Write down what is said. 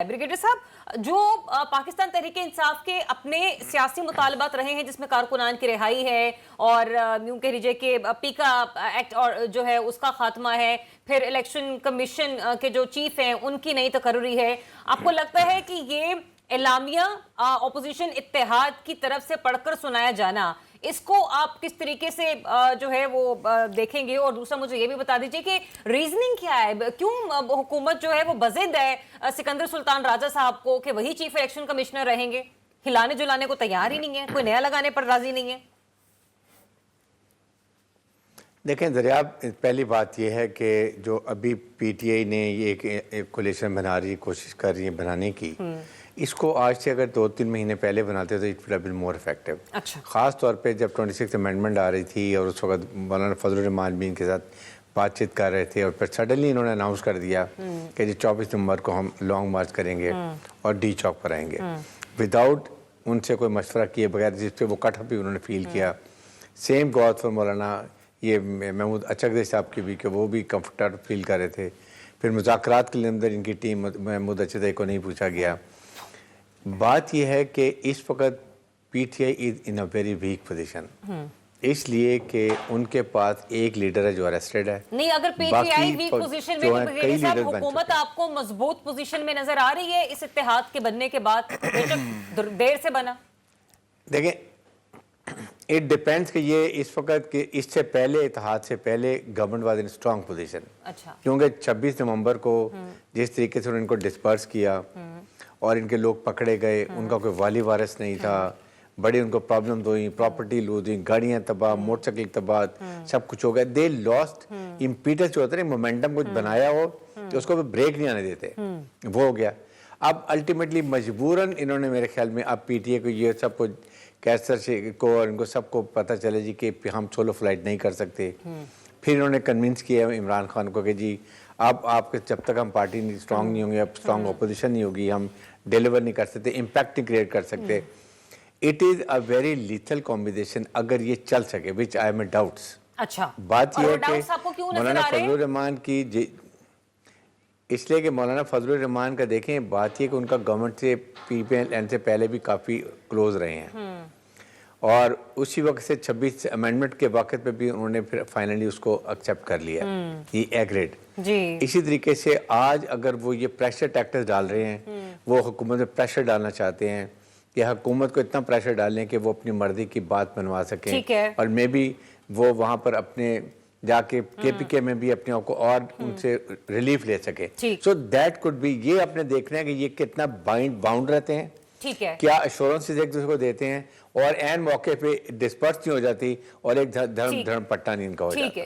Brigadier साहब, जो पाकिस्तान तहरीक इंसाफ के अपने सियासी मुतालबात रहे हैं जिसमें कारकुनान की रिहाई है और यूं कह लीजिए कि पीका एक्ट और जो है उसका खात्मा है, फिर इलेक्शन कमीशन के जो चीफ हैं उनकी नई तकर्री है, आपको लगता है कि ये एलामिया ऑपोजिशन इत्तेहाद की तरफ से पढ़कर सुनाया जाना, इसको आप किस तरीके से जो है वो देखेंगे? और दूसरा मुझे ये भी बता दीजिए कि रीजनिंग क्या है, क्यों हुकूमत जो है वो बज़िद है सिकंदर सुल्तान राजा साहब को कि वही चीफ इलेक्शन कमिश्नर रहेंगे, हिलाने जुलाने को तैयार ही नहीं है, कोई नया लगाने पर राजी नहीं है। देखें दरियाब, पहली बात यह है कि जो अभी पीटीआई ने ये एक कोलिशन बना रही है, कोशिश कर रही है बनाने की, इसको आज से अगर 2-3 महीने पहले बनाते तो it would have been more effective. अच्छा। ख़ास तौर पे जब 26 अमेंडमेंट आ रही थी और उस वक्त मौलाना फजलुर रहमान भी इनके साथ बातचीत कर रहे थे और फिर सडनली इन्होंने अनाउंस कर दिया कि जी 24 नवंबर को हम लॉन्ग मार्च करेंगे और डी चौक पर आएंगे, विदाउट उनसे कोई मशवरा किए बगैर, जिस पर वो कटअप भी उन्होंने फील किया। सेम गौत फॉर मौलाना ये महमूद अचकज़ई साहब की भी, कि वो भी कंफर्टेबल फील कर रहे थे। फिर मुज़ाकरात के अंदर इनकी टीम महमूद अचकज़ई को नहीं पूछा गया। बात यह है कि इस वक्त PTI is in a very weak position, इसलिए कि उनके पास एक लीडर है जो अरेस्टेड है। नहीं, अगर पीटीआई वीक पोजीशन में, ब्रिगेडियर साहब, हुकूमत आपको मजबूत पोजीशन में नजर आ रही है इस इत्तेहाद के बनने के बाद, बेशक देर से बना? देखें, इट डिपेंड्स कि ये इस वक्त कि इससे पहले इत्तेहाद से पहले government was in strong position. अच्छा। क्योंकि 26 नवंबर को जिस तरीके से उन्होंने इनको डिस्पर्स किया और इनके लोग पकड़े गए, उनका कोई वाली वारिस नहीं था, बड़ी उनको प्रॉब्लम हुई, प्रॉपर्टी लूज हुई, गाड़ियाँ तबाह, मोटरसाइकिल तबाह, सब कुछ हो गया। दे लॉस्ट इम्पीटस जो होता है, मोमेंटम कुछ बनाया हो तो उसको ब्रेक नहीं आने देते, वो हो गया। अब अल्टीमेटली मजबूरन इन्होंने, मेरे ख्याल में अब पीटीए को ये सब कुछ कैसर से को और इनको सबको पता चले जी कि हम सोलो फ्लाइट नहीं कर सकते। फिर इन्होंने कन्विंस किया इमरान खान को कि जी अब आपके जब तक हम पार्टी नहीं स्ट्रांग नहीं होंगे, अब स्ट्रांग अपोजिशन नहीं होगी, हम डिलीवर नहीं कर सकते, इम्पैक्ट नहीं क्रिएट कर सकते। It is a very lethal combination अगर ये चल सके, विच आई एम डाउट्स। अच्छा, बात यह है कि मौलाना फजलुर रहमान की, इसलिए कि मौलाना फजलुर रहमान का देखें, बात यह कि उनका गवर्नमेंट से पीपीएन से पहले भी काफ़ी क्लोज रहे हैं और उसी वक्त से 26 अमेंडमेंट के वक्त पे भी उन्होंने फिर फाइनली उसको एक्सेप्ट कर लिया, ये एग्रीड जी। इसी तरीके से आज अगर वो ये प्रेशर टैक्टिक्स डाल रहे हैं, वो हुकूमत में प्रेशर डालना चाहते हैं कि हुकूमत को इतना प्रेशर डालें कि वो अपनी मर्जी की बात बनवा सकें और मे बी वो वहाँ पर अपने जाके केपीके में भी अपने आप को और उनसे रिलीफ ले सके। सो दैट कुड बी, ये अपने देखना है कि ये कितना बाउंड रहते हैं, ठीक है, क्या एश्योरेंसेस एक दूसरे को देते हैं और एन मौके पे डिस्पर्स नहीं हो जाती और एक धर्म पट्टा नहीं इनका हो जाता।